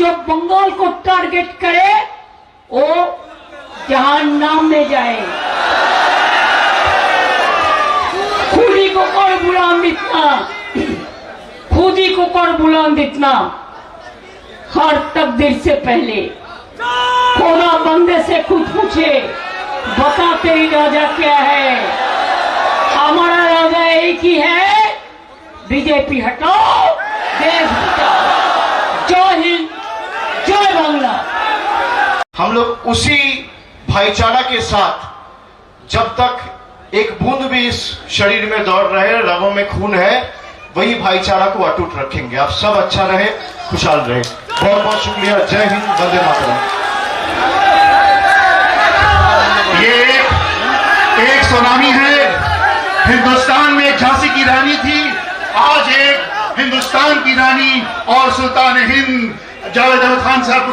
जो बंगाल को टारगेट करे वो जहन्नम में जाए। खुदी को कर बुलंद इतना, खुदी को कर बुलंद इतना, हर तकदीर से पहले खुदा बंदे से खुद पूछे, बता तेरी राजा क्या है? हमारा राजा एक ही है, बीजेपी हटाओ, देश बचाओ। जय हिंद, जय बांग्ला। हम लोग उसी भाईचारा के साथ जब तक एक बूंद भी इस शरीर में दौड़ रहे, रगों में खून है, वही भाईचारा को अटूट रखेंगे। आप सब अच्छा रहे, खुशहाल रहे। बहुत बहुत शुक्रिया। जय हिंद, वंदे मातरम। ये एक सुनामी है। हिंदुस्तान में एक झांसी की रानी थी, आज एक हिंदुस्तान की रानी और सुल्तान हिंद जावेद अहमद खान साहब को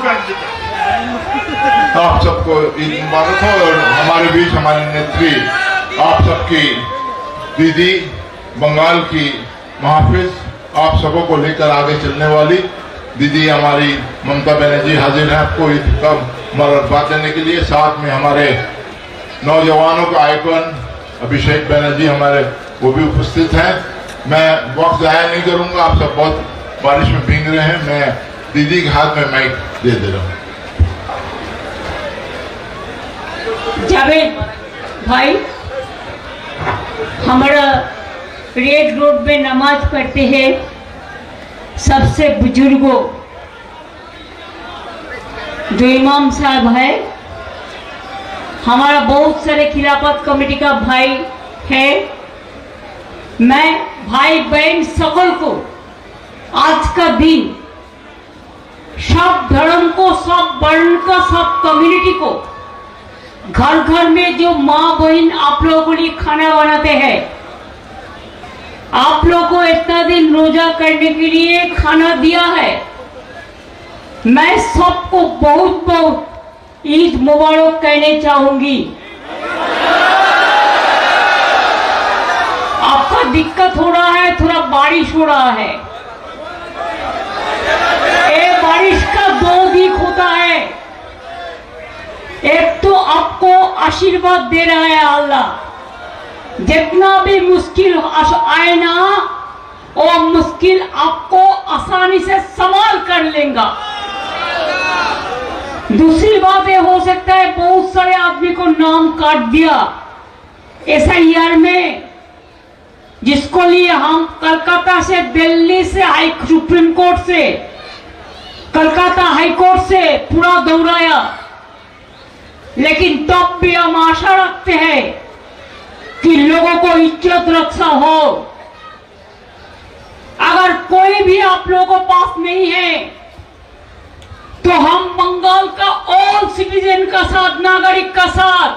आप सबको ईद मुबारक हो। और हमारे बीच हमारी नेत्री, आप सबकी दीदी, बंगाल की मुहाफिज, आप सबों को लेकर आगे चलने वाली दीदी हमारी ममता बनर्जी हाजिर है आपको ईद का मुबारकबाद देने के लिए। साथ में हमारे नौजवानों का आइकन अभिषेक बनर्जी हमारे वो भी उपस्थित हैं। मैं वक्त जाया नहीं करूंगा, आप सब बहुत बारिश में भीग रहे हैं। मैं दीदी के हाथ में माइक दे रहा हूँ। जावेद भाई, हमारा रेड रोड में नमाज पढ़ते हैं सबसे बुजुर्गों, जो इमाम साहब है, हमारा बहुत सारे खिलाफत कमेटी का भाई है। मैं भाई बहन सकल को आज का दिन सब धर्म को, सब वर्ण का, सब कम्युनिटी को, घर घर में जो माँ बहन आप लोगों के लिए खाना बनाते हैं, आप लोगों को इतना दिन रोजा करने के लिए खाना दिया है, मैं सबको बहुत बहुत ईद मुबारक कहने चाहूंगी। आपका दिक्कत हो रहा है, थोड़ा बारिश हो रहा है। ये बारिश का दो दिख होता है, एक तो आपको आशीर्वाद दे रहा है अल्लाह, जितना भी मुश्किल आए ना, वो मुश्किल आपको आसानी से संभाल कर लेगा। दूसरी बात ये हो सकता है बहुत सारे आदमी को नाम काट दिया SIR में, जिसको लिए हम कलकत्ता से, दिल्ली से, सुप्रीम कोर्ट से, कलकत्ता हाई कोर्ट से पूरा दौड़ाया, लेकिन तब भी हम आशा रखते हैं कि लोगों को इज्जत रक्षा हो। अगर कोई भी आप लोगों के पास नहीं है तो हम बंगाल का ऑल सिटीजन का साथ, नागरिक का साथ,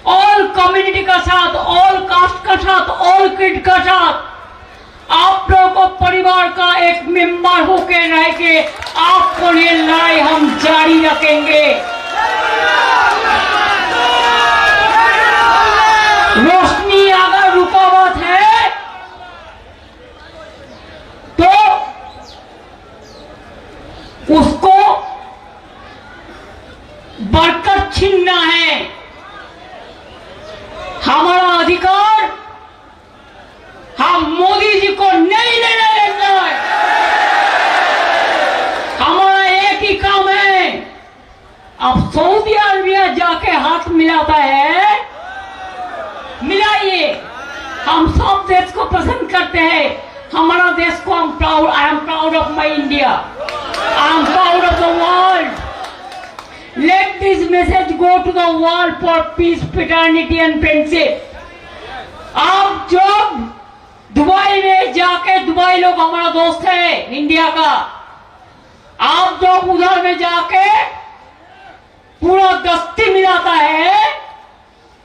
ऑल कम्युनिटी का साथ, ऑल कास्ट का साथ, ऑल क्रीड का साथ, आप लोगों को परिवार का एक मेंबर होकर रह के आपको ये लड़ाई हम जारी रखेंगे। रोशनी अगर रुकावट है तो उसको बरकत छीनना है। हमारा अधिकार हम मोदी जी को नहीं लेने देंगे। हमारा एक ही काम है, अब सऊदी अरबिया जाके हाथ मिलाता है, मिलाइए। हम सब देश को पसंद करते हैं, हमारा देश को हम proud, I am proud of my India, I am proud of the world. Let this message go to the world for peace, fraternity and friendship. आप जब दुबई में जाके, दुबई लोग हमारा दोस्त है इंडिया का, आप जब उधर में जाके पूरा दस्ती मिलाता है,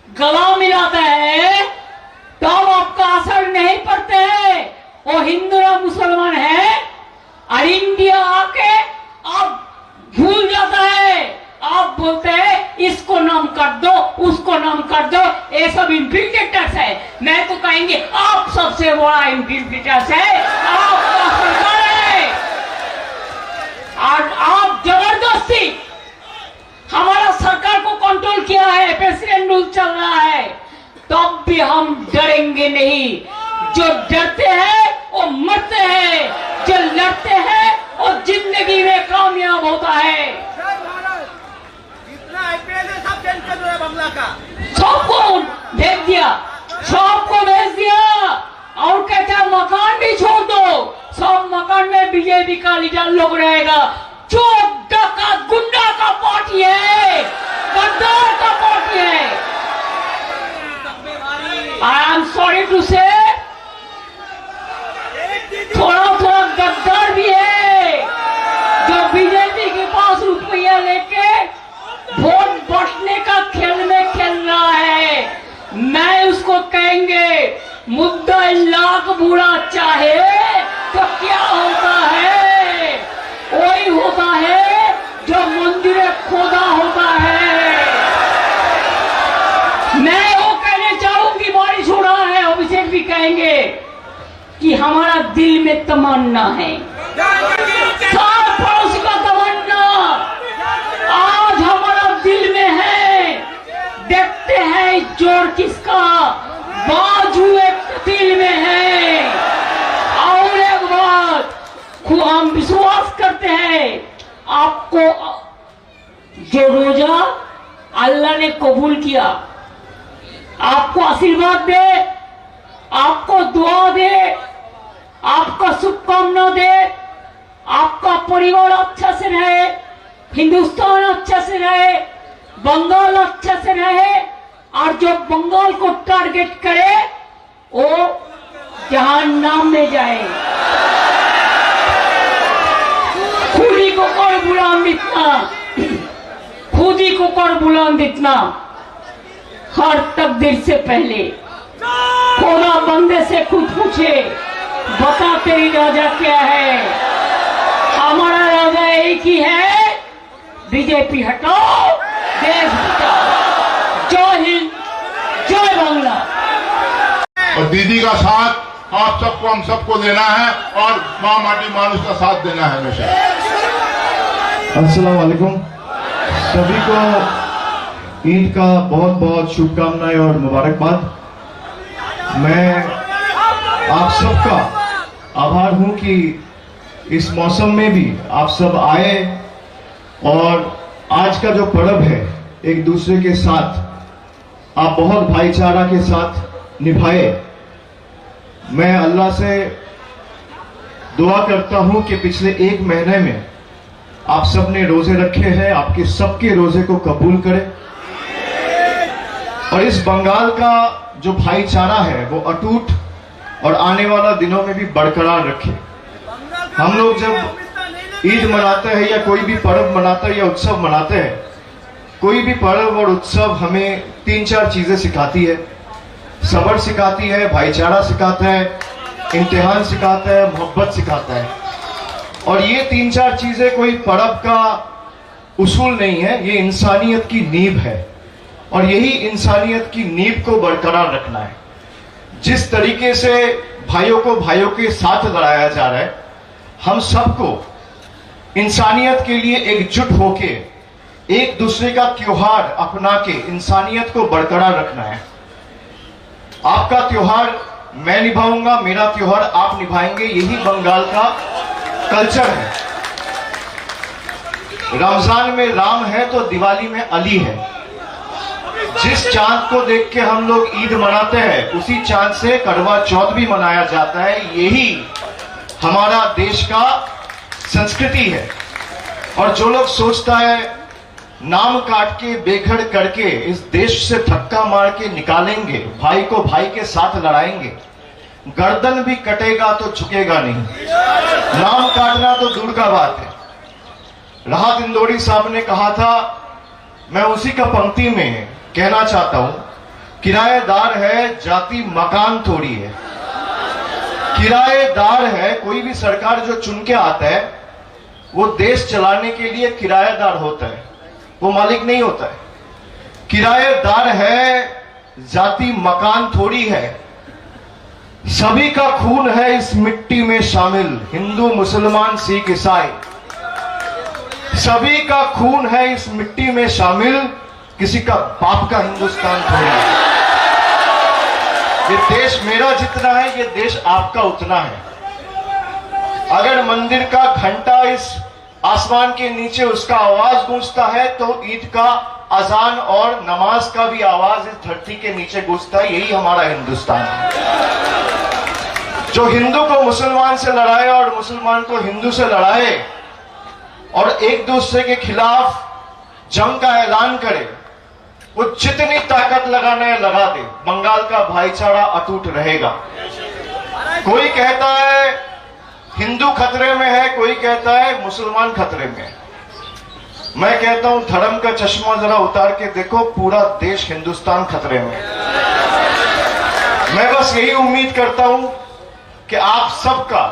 गला मिलाता है, तब आपका असर नहीं पड़ते हैं। वो हिंदू या मुसलमान है, और इंडिया आके आप भूल जाता है। आप बोलते हैं इसको नाम कर दो, उसको नाम कर दो, ये सब इन्फिल्ट्रेटर्स है। मैं तो कहेंगे आप सबसे बड़ा इन्फिल्ट्रेटर्स है, आपका सरकार है। और भी हमारा सरकार को कंट्रोल किया है, प्रेसिडेंट रूल चल रहा है, तब भी हम डरेंगे नहीं। जो डरते हैं वो मरते हैं, जो लड़ते हैं वो जिंदगी में कामयाब होता है। सब चेंज कर दो है बंगला का। सबको भेज दिया, सबको भेज दिया और कहता है मकान भी छोड़ दो, सब मकान में बीजेपी का लीडर लोग रहेगा। चोर डकैत गुंडा का पार्टी है, गद्दार का पार्टी है। आई एम सॉरी टू से थोड़ा थोड़ा गद्दार भी है, जो बीजेपी के पास रुपया लेके वोट बांटने का खेल में खेल रहा है। मैं उसको कहेंगे मुद्दा लाख बुरा चाहे तो क्या होता है, वही होता है जो मंदिर खोदा होता है। मैं वो कहने चाहूंगी, बारिश हो रहा है, अभिषेक भी कहेंगे कि हमारा दिल में तमन्ना है, सात पड़ोसी का तमन्ना आज हमारा दिल में है। देखते हैं जोर किसका, बाजू एक दिल में है। और एक बात हम विश्वास करते हैं, आपको जो रोजा अल्लाह ने कबूल किया, आपको आशीर्वाद दे, आपको दुआ दे, आपका शुभकामना दे, आपका परिवार अच्छा से रहे, हिंदुस्तान अच्छा से रहे, बंगाल अच्छा से रहे, और जो बंगाल को टारगेट करे वो जहन्नम में जाए। खुदी को कर बुलंद इतना, खुदी को कर बुलंद इतना, हर तकदीर से पहले खुदा बंदे से खुद पूछे, बता तेरी राजा क्या है। हमारा राजा एक ही है, बीजेपी हटाओ, देश बचाओ। जय हिंद, जय बांग्ला। और दीदी का साथ आप सबको, हम सबको देना है और माँ माटी मानुष का साथ देना है हमेशा। अस्सलाम वालेकुम, सभी को ईद का बहुत बहुत शुभकामनाएं और मुबारकबाद। मैं आप सबका आभार हूं कि इस मौसम में भी आप सब आए और आज का जो पर्व है एक दूसरे के साथ आप बहुत भाईचारा के साथ निभाए। मैं अल्लाह से दुआ करता हूं कि पिछले एक महीने में आप सब ने रोजे रखे हैं, आपके सबके रोजे को कबूल करे और इस बंगाल का जो भाईचारा है वो अटूट और आने वाला दिनों में भी बरकरार रखे। हम लोग जब ईद मनाते हैं या कोई भी पर्व मनाते हैं या उत्सव मनाते हैं, कोई भी पर्व और उत्सव हमें 3-4 चीजें सिखाती है। सब्र सिखाती है, भाईचारा सिखाता है, इम्तिहान सिखाता है, मोहब्बत सिखाता है। और ये 3-4 चीजें कोई पर्व का उसूल नहीं है, ये इंसानियत की नींव है और यही इंसानियत की नींव को बरकरार रखना है। जिस तरीके से भाइयों को भाइयों के साथ लड़ाया जा रहा है, हम सबको इंसानियत के लिए एकजुट होके एक दूसरे का त्योहार अपना के इंसानियत को बरकरार रखना है। आपका त्योहार मैं निभाऊंगा, मेरा त्योहार आप निभाएंगे, यही बंगाल का कल्चर है। रमजान में राम है तो दिवाली में अली है। जिस चांद को देख के हम लोग ईद मनाते हैं, उसी चांद से करवा चौथ भी मनाया जाता है। यही हमारा देश का संस्कृति है। और जो लोग सोचता है नाम काट के बेघर करके इस देश से धक्का मार के निकालेंगे, भाई को भाई के साथ लड़ाएंगे, गर्दन भी कटेगा तो झुकेगा नहीं। नाम काटना तो दूर का बात है। राहत इंदौरी साहब ने कहा था, मैं उसी का पंक्ति में कहना चाहता हूं, किराएदार है जाति मकान थोड़ी है। किराएदार है, कोई भी सरकार जो चुन के आता है वो देश चलाने के लिए किराएदार होता है, वो मालिक नहीं होता है। किराएदार है जाति मकान थोड़ी है। सभी का खून है इस मिट्टी में शामिल, हिंदू मुसलमान सिख ईसाई। सभी का खून है इस मिट्टी में शामिल, किसी का बाप का हिंदुस्तान थोड़ी है। ये देश मेरा जितना है, ये देश आपका उतना है। अगर मंदिर का घंटा इस आसमान के नीचे उसका आवाज गूंजता है, तो ईद का अजान और नमाज का भी आवाज इस धरती के नीचे गूंजता है। यही हमारा हिंदुस्तान है। जो हिंदू को मुसलमान से लड़ाए और मुसलमान को हिंदू से लड़ाए और एक दूसरे के खिलाफ जंग का ऐलान करे, वो जितनी ताकत लगाना है लगा दे, बंगाल का भाईचारा अटूट रहेगा। कोई कहता है हिंदू खतरे में है, कोई कहता है मुसलमान खतरे में है। मैं कहता हूं धर्म का चश्मा जरा उतार के देखो, पूरा देश हिंदुस्तान खतरे में है। मैं बस यही उम्मीद करता हूं कि आप सबका,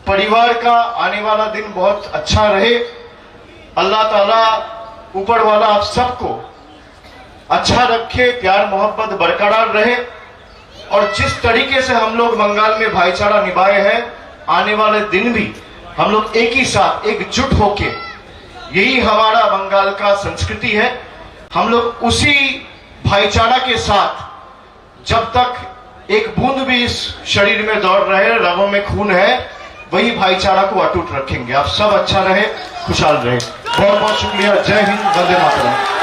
परिवार का आने वाला दिन बहुत अच्छा रहे। अल्लाह ताला ऊपर वाला आप सबको अच्छा रखे, प्यार मोहब्बत बरकरार रहे। और जिस तरीके से हम लोग बंगाल में भाईचारा निभाए हैं, आने वाले दिन भी हम लोग एक ही साथ एकजुट होके, यही हमारा बंगाल का संस्कृति है। हम लोग उसी भाईचारा के साथ, जब तक एक बूंद भी इस शरीर में दौड़ रहे, रगों में खून है, वही भाईचारा को अटूट रखेंगे। आप सब अच्छा रहे, खुशहाल रहे। बहुत बहुत शुक्रिया। जय हिंद, वंदे मातरम।